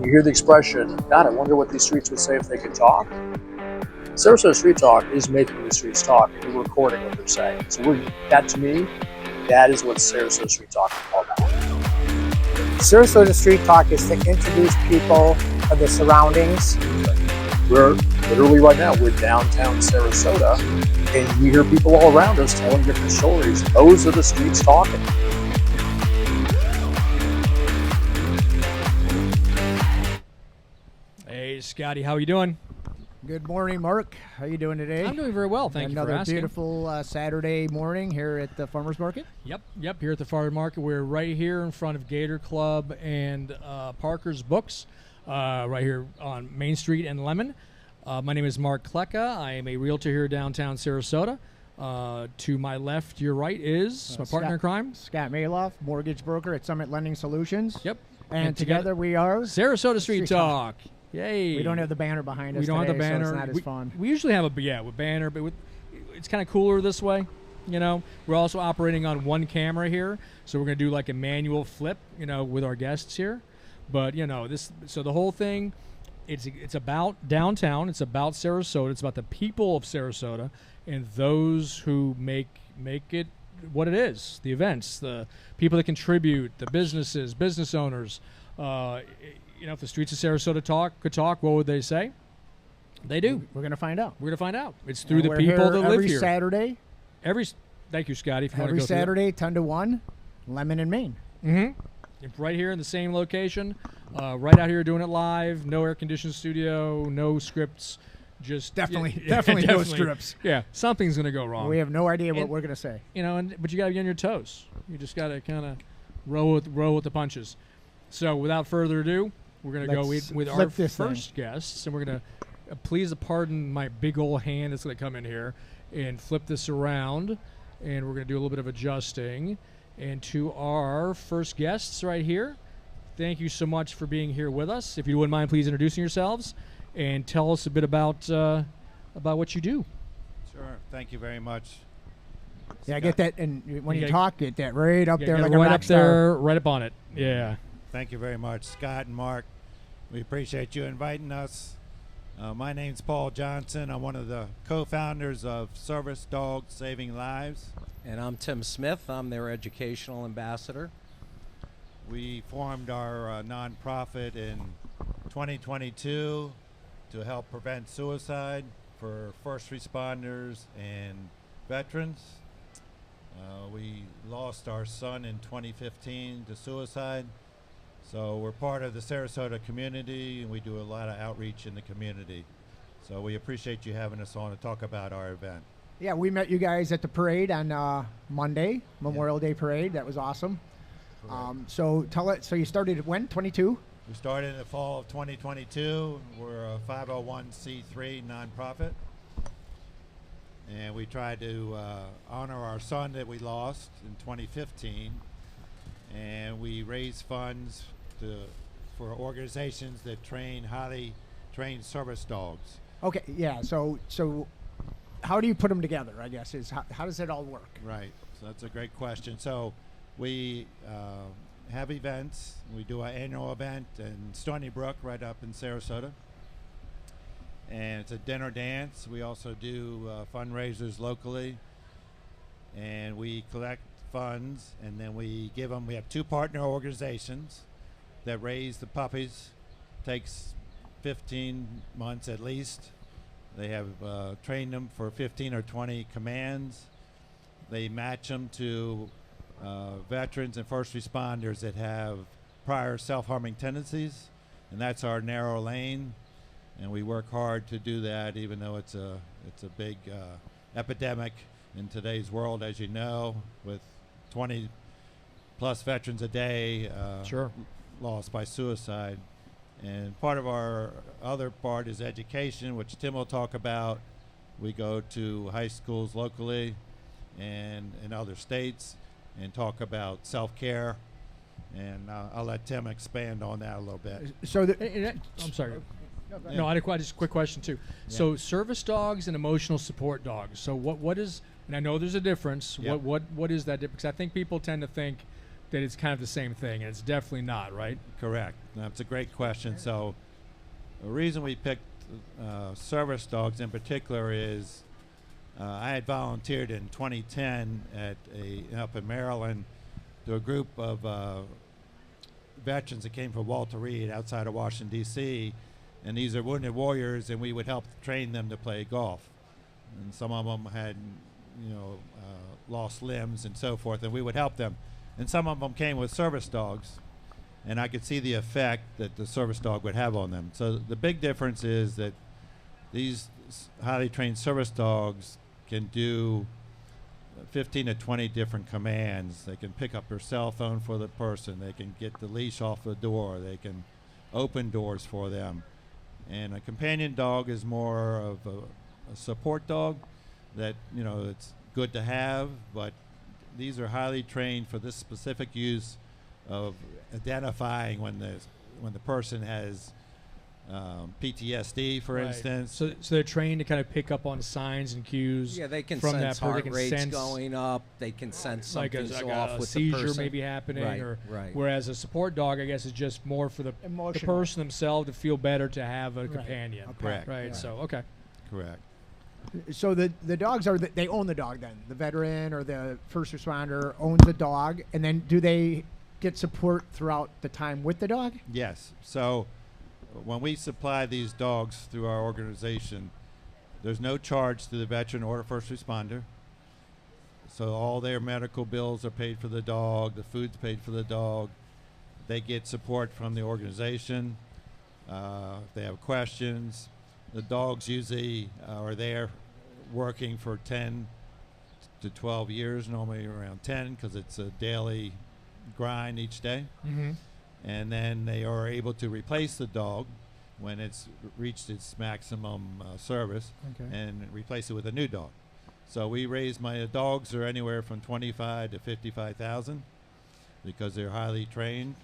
when you hear the expression, God, I wonder what these streets would say if they could talk, Sarasota Street Talk is making the streets talk, and we're recording what they're saying. So that, to me, that is what Sarasota Street Talk is all about. Sarasota Street Talk is to introduce people of the surroundings. We're literally right now, we're downtown Sarasota, and we hear people all around us telling different stories. Those are the streets talking. Hey, Scotty, how are you doing? Good morning, Mark. How are you doing today? I'm doing very well, thank you for asking. Another beautiful Saturday morning here at the Farmers Market. Yep, here at the Farmers Market. We're right here in front of Gator Club and Parker's Books, right here on Main Street and Lemon. My name is Mark Klecka. I am a realtor here downtown Sarasota. To my left, your right is my partner in crime, Scott Maloff, mortgage broker at Summit Lending Solutions. Yep. And together we are Sarasota Street Talk. Yay. We don't have the banner behind us. We don't today, have the banner. So it's not as fun. We usually have a banner, but it's kind of cooler this way. You know, we're also operating on one camera here, so we're gonna do like a manual flip, you know, with our guests here. But you know, so the whole thing, it's about downtown. It's about Sarasota. It's about the people of Sarasota and those who make it what it is. The events, the people that contribute, the businesses, business owners. You know, if the streets of Sarasota could talk, what would they say? They do. We're going to find out. We're going to find out. It's through the people that live here. Every Saturday. Thank you, Scotty. If you want to every go Saturday, 10 to 1, Lemon and Main. Mm-hmm. Right here in the same location. Right out here doing it live. No air-conditioned studio. No scripts. Just definitely no scripts. Yeah, something's going to go wrong. We have no idea what we're going to say. You know, but you got to be on your toes. You just got to kind of roll with the punches. So without further ado, we're going to go with our first guests, and we're going to, please pardon my big old hand that's going to come in here, and flip this around, and we're going to do a little bit of adjusting. And to our first guests right here, thank you so much for being here with us. If you wouldn't mind, please introducing yourselves and tell us a bit about what you do. Sure. Thank you very much. Yeah, get that, and when you talk, get that right up there like right a rock up there, right up on it. Yeah. Thank you very much, Scott and Mark. We appreciate you inviting us. My name's Paul Johnson. I'm one of the co-founders of Service Dogs Saving Lives. And I'm Tim Smith. I'm their educational ambassador. We formed our nonprofit in 2022 to help prevent suicide for first responders and veterans. We lost our son in 2015 to suicide. So we're part of the Sarasota community, and we do a lot of outreach in the community. So we appreciate you having us on to talk about our event. Yeah, we met you guys at the parade on Monday, Memorial Day parade. That was awesome. So so you started when, 22? We started in the fall of 2022. We're a 501c3 nonprofit. And we tried to honor our son that we lost in 2015. And we raise funds for organizations that train highly trained service dogs. Okay, yeah. So how do you put them together, I guess, is how does it all work? Right. So that's a great question. So we have events. We do our annual event in Stony Brook right up in Sarasota. And it's a dinner dance. We also do fundraisers locally. And we collect funds, and then we give them. We have two partner organizations that raise the puppies. Takes 15 months at least. They have trained them for 15 or 20 commands. They match them to veterans and first responders that have prior self-harming tendencies, and that's our narrow lane. And we work hard to do that, even though it's a big epidemic in today's world, as you know, with 20 plus veterans a day lost by suicide. And part of our other part is education, which Tim will talk about. We go to high schools locally and in other states and talk about self-care. And I'll let Tim expand on that a little bit. So I'm sorry. No, I had just a quick question too. Yeah. So service dogs and emotional support dogs. So what is, and I know there's a difference. Yep. What is that difference? Because I think people tend to think that it's kind of the same thing, and it's definitely not, right? Correct. That's a great question. So the reason we picked service dogs in particular is I had volunteered in 2010 up in Maryland to a group of veterans that came from Walter Reed outside of Washington, D.C., and these are wounded warriors, and we would help train them to play golf. And some of them had, lost limbs and so forth, and we would help them. And some of them came with service dogs, and I could see the effect that the service dog would have on them. So the big difference is that these highly trained service dogs can do 15 to 20 different commands. They can pick up their cell phone for the person. They can get the leash off the door. They can open doors for them. And a companion dog is more of a support dog that, it's good to have, but these are highly trained for this specific use of identifying when the person has PTSD, for Right. instance. So they're trained to kind of pick up on signs and cues. Yeah, they can from sense that person. heart They can rates sense going up. They can sense like something's a off with seizure the person. maybe happening, Right, or right. whereas a support dog, I guess, is just more for the Emotional. person themselves to feel better to have a Right. companion. A pet. Correct. Right. Yeah. So okay. Correct. So the dogs they own the dog then? The veteran or the first responder owns the dog, and then do they get support throughout the time with the dog? Yes. So when we supply these dogs through our organization, there's no charge to the veteran or the first responder. So all their medical bills are paid for the dog, the food's paid for the dog. They get support from the organization. If they have questions, the dogs usually are there working for 10 to 12 years, normally around 10, because it's a daily grind each day. Mm-hmm. And then they are able to replace the dog when it's reached its maximum service, Okay. and replace it with a new dog. So we raise my dogs are anywhere from 25 to 55,000 because they're highly trained,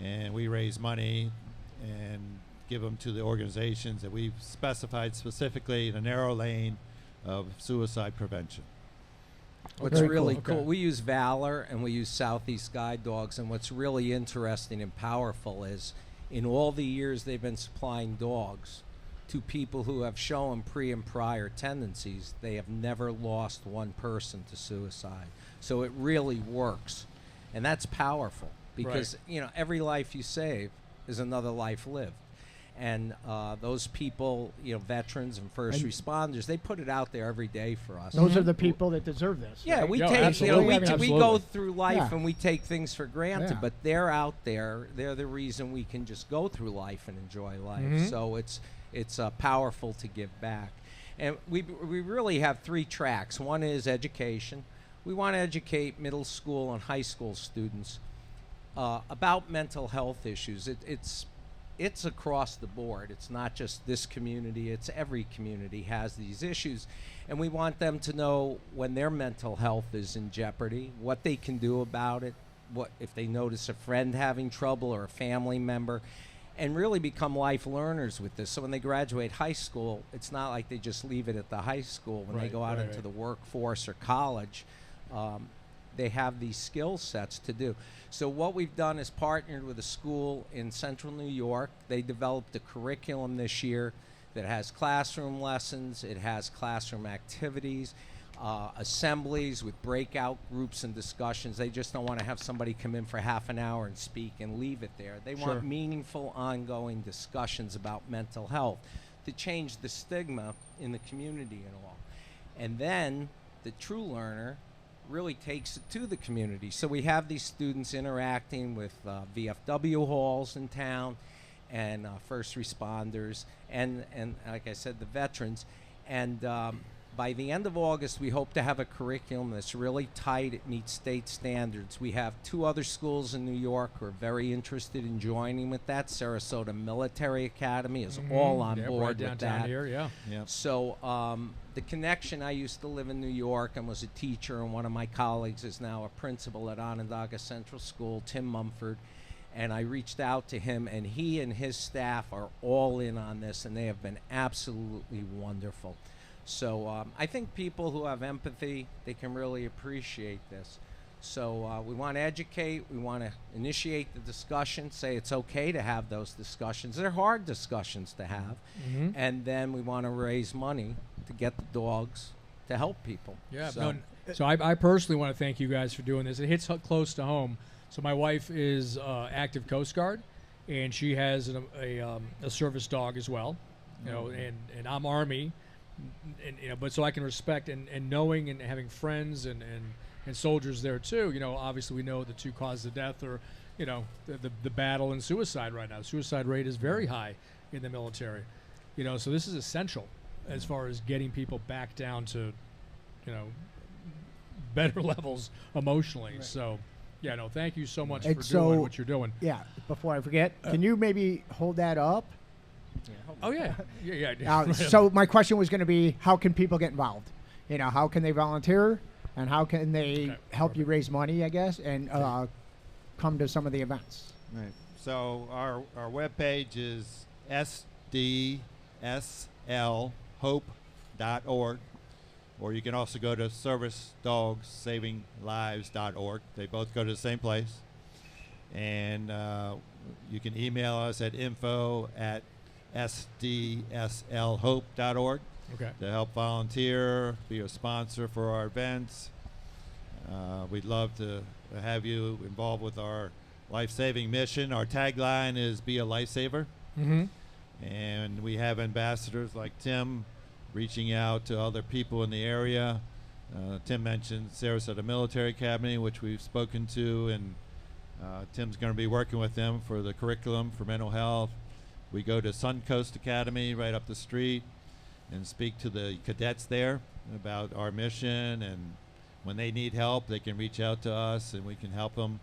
and we raise money and give them to the organizations that we've specified specifically in a narrow lane of suicide prevention. What's Very really cool. cool, Okay. we use Valor and we use Southeast Guide Dogs, and what's really interesting and powerful is in all the years they've been supplying dogs to people who have shown pre and prior tendencies, they have never lost one person to suicide. So it really works, and that's powerful because every life you save is another life lived. And those people, veterans and first And- responders, they put it out there every day for us. Those are the people that deserve this. Yeah, right? we Yeah, take, absolutely. we Absolutely. go through life Yeah. and we take things for granted, Yeah. but they're out there. They're the reason we can just go through life and enjoy life. Mhm. So it's powerful to give back. And we really have three tracks. One is education. We want to educate middle school and high school students about mental health issues. It's across the board. It's not just this community. It's every community has these issues. And we want them to know when their mental health is in jeopardy, what they can do about it, what if they notice a friend having trouble or a family member, and really become life learners with this. So when they graduate high school, it's not like they just leave it at the high school. When they Right, go out right, into right. the workforce or college, they have these skill sets to do. So what we've done is partnered with a school in central New York. They developed a curriculum this year that has classroom lessons, it has classroom activities, assemblies with breakout groups and discussions. They just don't want to have somebody come in for half an hour and speak and leave it there. They Sure. want meaningful, ongoing discussions about mental health to change the stigma in the community and all. And then the true learner really takes it to the community. So we have these students interacting with VFW halls in town and first responders and like I said, the veterans. And by the end of August, we hope to have a curriculum that's really tight. It meets state standards. We have 2 other schools in New York who are very interested in joining with that. Sarasota Military Academy is all on Yep, board right with downtown that. here, yeah. Yeah. So the connection, I used to live in New York and was a teacher, and one of my colleagues is now a principal at Onondaga Central School, Tim Mumford. And I reached out to him, and he and his staff are all in on this, and they have been absolutely wonderful. So I think people who have empathy, they can really appreciate this. So we want to educate. We want to initiate the discussion, say it's okay to have those discussions. They're hard discussions to have. And then we want to raise money to get the dogs to help people. Yeah. So, So I personally want to thank you guys for doing this. It hits close to home. So my wife is active Coast Guard, and she has a service dog as well. You know, and I'm Army, and you know, but so I can respect and knowing and having friends and soldiers there too. You know, obviously we know the two causes of death are, you know, the battle and suicide right now. Suicide rate is very high in the military. You know, so this is essential as far as getting people back down to, you know, better levels emotionally. Right. So, yeah, no, thank you so much for doing what you're doing. Yeah, before I forget, can you maybe hold that up? Oh, yeah. Yeah. So my question was going to be, how can people get involved? You know, how can they volunteer? And how can they help you raise money, I guess, and come to some of the events? Right. So our webpage is sdslhope.org, or you can also go to servicedogssavinglives.org. They both go to the same place. And you can email us at info@sdslhope.org. Okay. To help volunteer, be a sponsor for our events. We'd love to have you involved with our life-saving mission. Our tagline is "Be a Lifesaver," and we have ambassadors like Tim reaching out to other people in the area. Tim mentioned Sarasota Military Academy, which we've spoken to, and Tim's going to be working with them for the curriculum for mental health. We go to Suncoast Academy right up the street and speak to the cadets there about our mission, and when they need help, they can reach out to us and we can help them.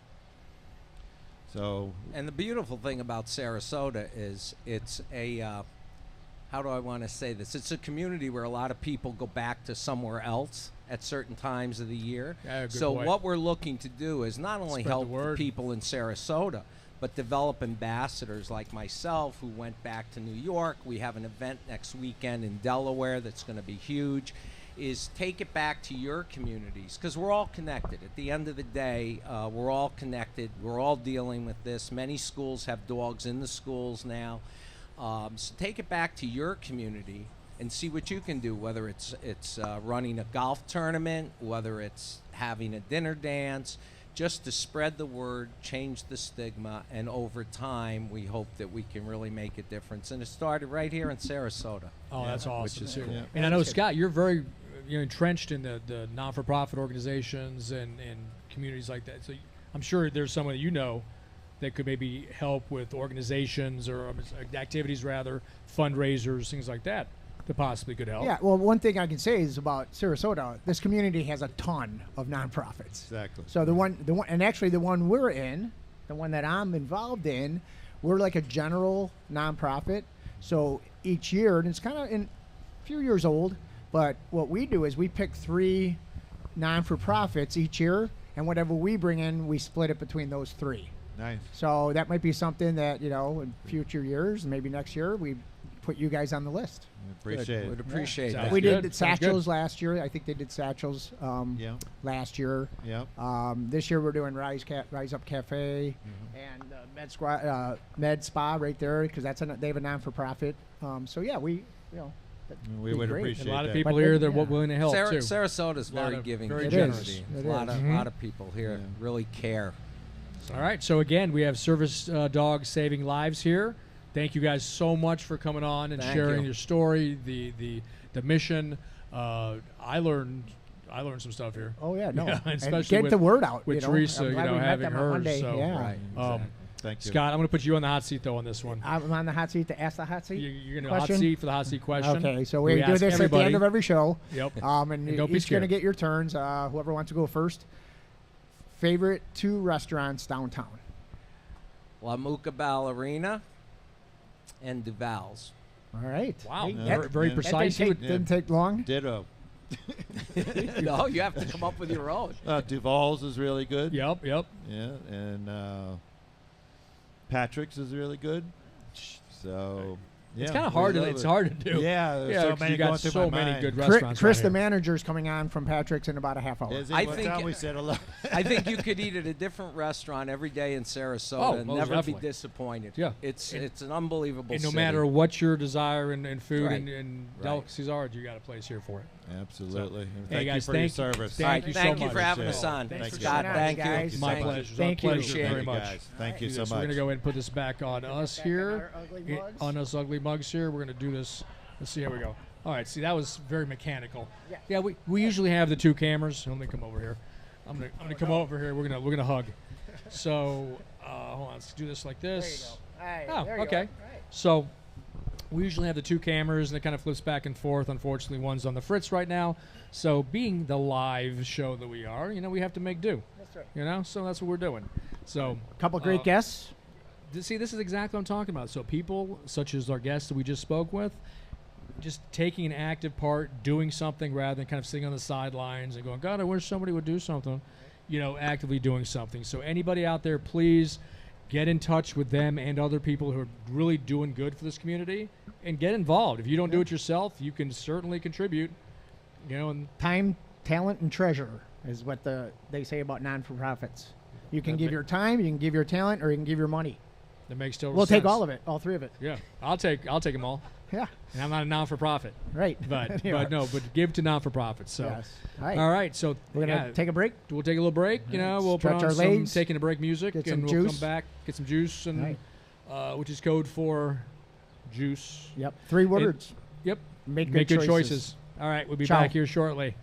So, and the beautiful thing about Sarasota is it's a, how do I want to say this? It's a community where a lot of people go back to somewhere else at certain times of the year. Yeah, good so point. What we're looking to do is not only Spread help the word. people in Sarasota, but develop ambassadors like myself who went back to New York. We have an event next weekend in Delaware that's going to be huge. Is take it back to your communities, because we're all connected. At the end of the day, we're all connected. We're all dealing with this. Many schools have dogs in the schools now. So take it back to your community and see what you can do, whether it's running a golf tournament, whether it's having a dinner dance, just to spread the word, change the stigma, and over time, we hope that we can really make a difference. And it started right here in Sarasota. Oh, that's awesome. Which is too. cool. And I know, Scott, you're very entrenched in the non-for-profit organizations and communities like that. So I'm sure there's someone that could maybe help with organizations or activities, rather, fundraisers, things like that possibly could help. Yeah, well, one thing I can say is about Sarasota, this community has a ton of nonprofits. exactly. So the one, and actually the one we're in, the one that I'm involved in, we're like a general nonprofit. So each year, and it's kind of a few years old, but what we do is we pick 3 non-for-profits each year, and whatever we bring in, we split it between those 3. Nice. So that might be something that, in future years, maybe next year, we put you guys on the list. Appreciate Would it. appreciate Yeah. that. We good. did Sounds satchels good. last year. I think they did satchels Yeah. last year. Yep. This year we're doing Rise Up Cafe and Med Spa right there, because they have a non-for-profit. So yeah, we We would great. appreciate A lot of that. people But here then, that are yeah. willing to help, too. Sarasota's Lot very of- giving very community. generous. A lot of, It is. lot of people here really care. All right. So, again, we have Service Dogs Saving Lives here. Thank you guys so much for coming on and Thank sharing you. your story, the mission. I learned some stuff here. Oh yeah, no, Yeah, and especially get with- the word out. with Teresa, I'm glad we met having them on her. Monday. So, yeah. Right. Thank you. Scott, I'm going to put you on the hot seat, though, on this one. I'm on the hot seat to ask the hot seat. You're going to hot question? seat for the hot seat question. Okay, so we do ask this at the everybody. end of every show. Yep. And And don't be each going to scared. get your turns. Whoever wants to go first. Favorite 2 restaurants downtown? La Mucca Ballerina and Duval's. All right. Wow. Hey, Very, very that That precise. didn't take long. Ditto. No, you have to come up with your own. Duval's is really good. Yep. Yeah, and Patrick's is really good. So It's Yeah, kind of we hard. love It's it. hard to do. Yeah, there's so 'cause many you got going through so my many mind. good Chris, restaurants. Chris right the here. manager's coming on from Patrick's in about a half hour. Is I it? What think time it- we said hello? I think you could eat at a different restaurant every day in Sarasota Oh, and most never definitely. be disappointed. Yeah. It's an unbelievable And no city. matter what your desire in food Right. and Right. delicacies are, you got a place here for it. Absolutely. And Hey, thank guys, you for your thank you. service. Thank All right, you so thank you much. for having Appreciate us it. on. Thanks for Scott, coming on, thank guys. you. Thank you My so pleasure. much. It's Thank our you. pleasure Thank very you, much. guys. Thank you so Yes, much. We're going to go ahead and put this back on us here. ugly mugs. On us ugly mugs here. We're going to do this. Let's see how we go. All right. See, that was very mechanical. Yeah. We usually have the 2 cameras. Let me come over here. I'm gonna come over here. We're gonna hug. So hold on. Let's do this like this. Oh, okay. So we usually have the 2 cameras, and it kind of flips back and forth. Unfortunately, one's on the fritz right now. So being the live show that we are, we have to make do. That's right. So that's what we're doing. So A couple great guests. See, this is exactly what I'm talking about. So people such as our guests that we just spoke with, just taking an active part, doing something rather than kind of sitting on the sidelines and going, God, I wish somebody would do something. Actively doing something. So anybody out there, please get in touch with them and other people who are really doing good for this community and get involved. If you don't do it yourself, you can certainly contribute. And Time, talent, and treasure is what they say about non-for-profits. You can That give ma- your time, you can give your talent, or you can give your money. that makes total We'll sense. take all of it, all 3 of it. Yeah, I'll take them all. Yeah, And I'm not a non-for-profit, right. but You are. but give to non-for-profits. So. Yes. All right. All right, so We're gonna take a break. We'll take a little break. We'll Stretch put our on some legs, taking a break music, get and some we'll juice. come back, get some juice, and Right. which is code for juice. Yep. 3 words. Yep. Make Make good good choices. choices. All right, we'll be Ciao. back here shortly.